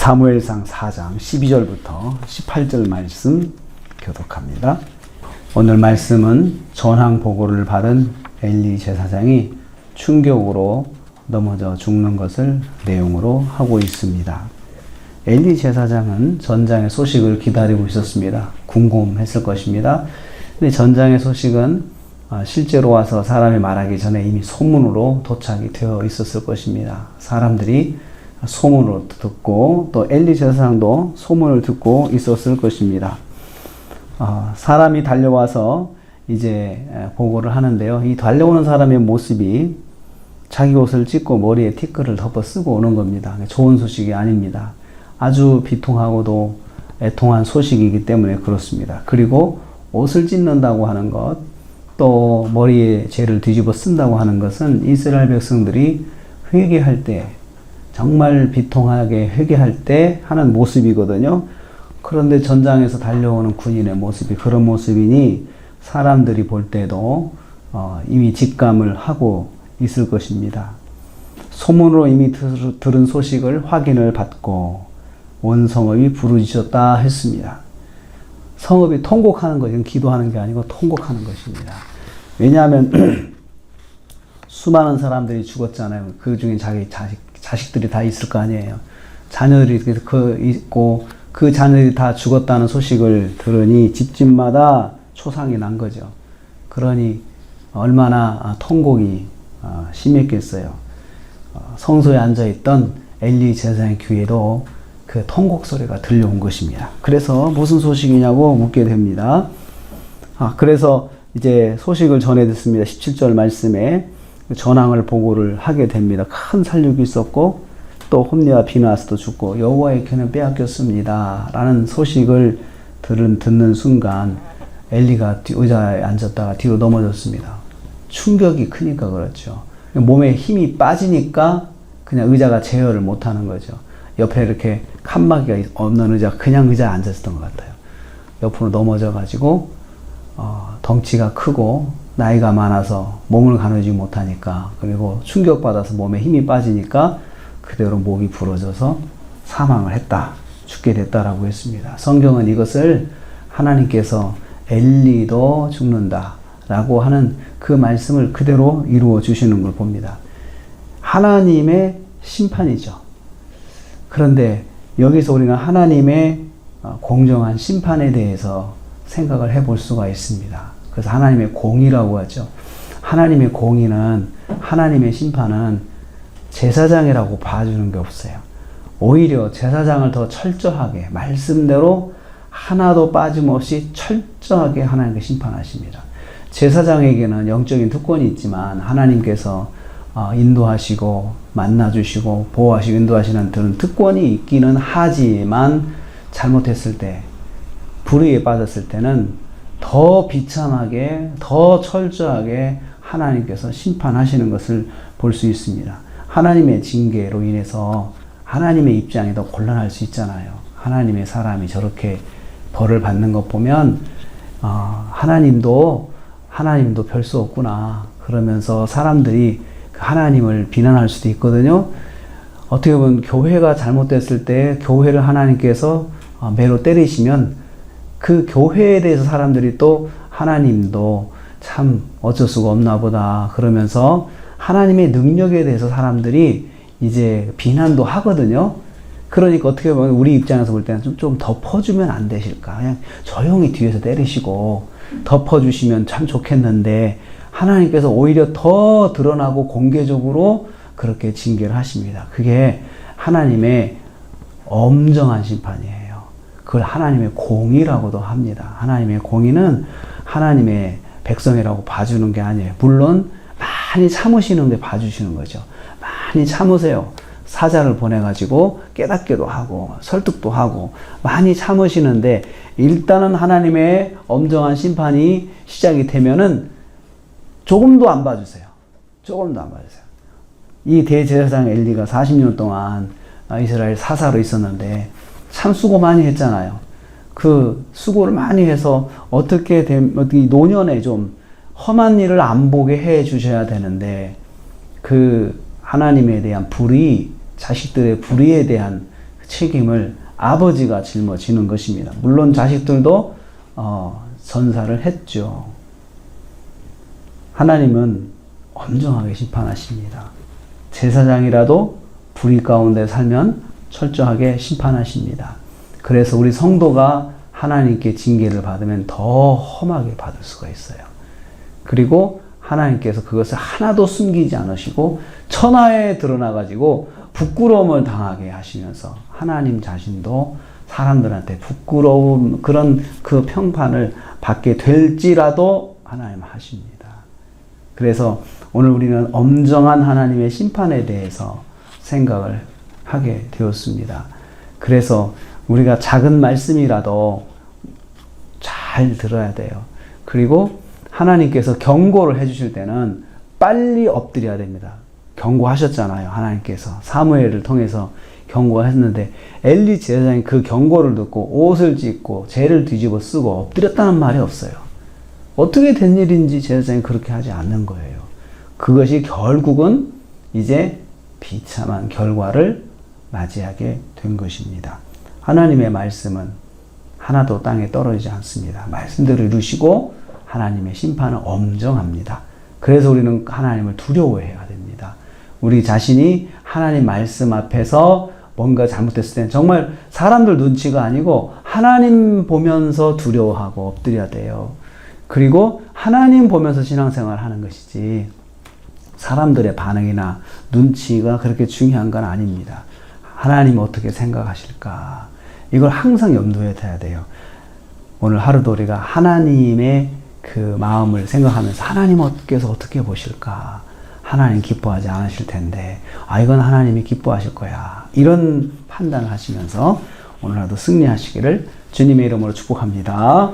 사무엘상 4장 12절부터 18절 말씀 교독합니다. 오늘 말씀은 전황 보고를 받은 엘리 제사장이 충격으로 넘어져 죽는 것을 내용으로 하고 있습니다. 엘리 제사장은 전장의 소식을 기다리고 있었습니다. 궁금했을 것입니다. 근데 전장의 소식은 실제로 와서 사람이 말하기 전에 이미 소문으로 도착이 되어 있었을 것입니다. 사람들이 소문으로 듣고 또 엘리 제사장도 소문을 듣고 있었을 것입니다. 사람이 달려와서 이제 보고를 하는데요. 이 달려오는 사람의 모습이 자기 옷을 찢고 머리에 티끌을 덮어 쓰고 오는 겁니다. 좋은 소식이 아닙니다. 아주 비통하고도 애통한 소식이기 때문에 그렇습니다. 그리고 옷을 찢는다고 하는 것, 또 머리에 재를 뒤집어 쓴다고 하는 것은 이스라엘 백성들이 회개할 때, 정말 비통하게 회개할 때 하는 모습이거든요. 그런데 전장에서 달려오는 군인의 모습이 그런 모습이니 사람들이 볼 때도 이미 직감을 하고 있을 것입니다. 소문으로 이미 들은 소식을 확인을 받고 온 성읍이 부르짖었다 했습니다. 성읍이 통곡하는 것은 기도하는 게 아니고 통곡하는 것입니다. 왜냐하면 수많은 사람들이 죽었잖아요. 그 중에 자기 자식들이 다 있을 거 아니에요. 자녀들이 있고 그 자녀들이 다 죽었다는 소식을 들으니 집집마다 초상이 난 거죠. 그러니 얼마나 통곡이 심했겠어요. 성소에 앉아있던 엘리 제사장의 귀에도 그 통곡 소리가 들려온 것입니다. 그래서 무슨 소식이냐고 묻게 됩니다. 그래서 이제 소식을 전해 듣습니다. 17절 말씀에 전황을 보고를 하게 됩니다. 큰 살육이 있었고 또 홈리와 비나스도 죽고 여호와의 궤는 빼앗겼습니다 라는 소식을 듣는 순간 엘리가 의자에 앉았다가 뒤로 넘어졌습니다. 충격이 크니까 그렇죠. 몸에 힘이 빠지니까 그냥 의자가 제어를 못하는 거죠. 옆에 이렇게 칸막이가 없는 의자, 그냥 의자에 앉았던 것 같아요. 옆으로 넘어져 가지고 덩치가 크고 나이가 많아서 몸을 가누지 못하니까, 그리고 충격받아서 몸에 힘이 빠지니까 그대로 목이 부러져서 사망을 했다, 죽게 됐다라고 했습니다. 성경은 이것을 하나님께서 엘리도 죽는다 라고 하는 그 말씀을 그대로 이루어 주시는 걸 봅니다. 하나님의 심판이죠. 그런데 여기서 우리는 하나님의 공정한 심판에 대해서 생각을 해볼 수가 있습니다. 그래서 하나님의 공의라고 하죠. 하나님의 공의는, 하나님의 심판은 제사장이라고 봐주는 게 없어요. 오히려 제사장을 더 철저하게, 말씀대로 하나도 빠짐없이 철저하게 하나님께 심판하십니다. 제사장에게는 영적인 특권이 있지만 하나님께서 인도하시고 만나주시고 보호하시고 인도하시는 그런 특권이 있기는 하지만 잘못했을 때, 불의에 빠졌을 때는 더 비참하게, 더 철저하게 하나님께서 심판하시는 것을 볼 수 있습니다. 하나님의 징계로 인해서 하나님의 입장이 더 곤란할 수 있잖아요. 하나님의 사람이 저렇게 벌을 받는 것 보면 하나님도 별 수 없구나 그러면서 사람들이 하나님을 비난할 수도 있거든요. 어떻게 보면 교회가 잘못됐을 때 교회를 하나님께서 매로 때리시면 그 교회에 대해서 사람들이 또 하나님도 참 어쩔 수가 없나 보다 그러면서 하나님의 능력에 대해서 사람들이 이제 비난도 하거든요. 그러니까 어떻게 보면 우리 입장에서 볼 때는 좀 덮어주면 안 되실까? 그냥 조용히 뒤에서 때리시고 덮어주시면 참 좋겠는데 하나님께서 오히려 더 드러나고 공개적으로 그렇게 징계를 하십니다. 그게 하나님의 엄정한 심판이에요. 그걸 하나님의 공의라고도 합니다. 하나님의 공의는 하나님의 백성이라고 봐주는 게 아니에요. 물론 많이 참으시는데 봐주시는 거죠. 많이 참으세요. 사자를 보내가지고 깨닫게도 하고 설득도 하고 많이 참으시는데 일단은 하나님의 엄정한 심판이 시작이 되면은 조금도 안 봐주세요. 조금도 안 봐주세요. 이 대제사장 엘리가 40년 동안 이스라엘 사사로 있었는데 참 수고 많이 했잖아요. 그 수고를 많이 해서 어떻게 노년에 좀 험한 일을 안 보게 해 주셔야 되는데 그 하나님에 대한 불의, 자식들의 불의에 대한 책임을 아버지가 짊어지는 것입니다. 물론 자식들도 전사를 했죠. 하나님은 엄정하게 심판하십니다. 제사장이라도 불의 가운데 살면 철저하게 심판하십니다. 그래서 우리 성도가 하나님께 징계를 받으면 더 험하게 받을 수가 있어요. 그리고 하나님께서 그것을 하나도 숨기지 않으시고 천하에 드러나가지고 부끄러움을 당하게 하시면서 하나님 자신도 사람들한테 부끄러운 그런 그 평판을 받게 될지라도 하나님 하십니다. 그래서 오늘 우리는 엄정한 하나님의 심판에 대해서 생각을 하게 되었습니다. 그래서 우리가 작은 말씀이라도 잘 들어야 돼요. 그리고 하나님께서 경고를 해주실 때는 빨리 엎드려야 됩니다. 경고하셨잖아요. 하나님께서 사무엘을 통해서 경고했는데 엘리 제사장이 그 경고를 듣고 옷을 찢고 죄를 뒤집어 쓰고 엎드렸다는 말이 없어요. 어떻게 된 일인지 제사장이 그렇게 하지 않는 거예요. 그것이 결국은 이제 비참한 결과를 맞이하게 된 것입니다. 하나님의 말씀은 하나도 땅에 떨어지지 않습니다. 말씀대로 이루시고 하나님의 심판은 엄정합니다. 그래서 우리는 하나님을 두려워해야 됩니다. 우리 자신이 하나님 말씀 앞에서 뭔가 잘못됐을 때는 정말 사람들 눈치가 아니고 하나님 보면서 두려워하고 엎드려야 돼요. 그리고 하나님 보면서 신앙생활을 하는 것이지 사람들의 반응이나 눈치가 그렇게 중요한 건 아닙니다. 하나님 어떻게 생각하실까? 이걸 항상 염두에 둬야 돼요. 오늘 하루도 우리가 하나님의 그 마음을 생각하면서 하나님께서 어떻게 보실까? 하나님 기뻐하지 않으실 텐데 이건 하나님이 기뻐하실 거야. 이런 판단을 하시면서 오늘 하루도 승리하시기를 주님의 이름으로 축복합니다.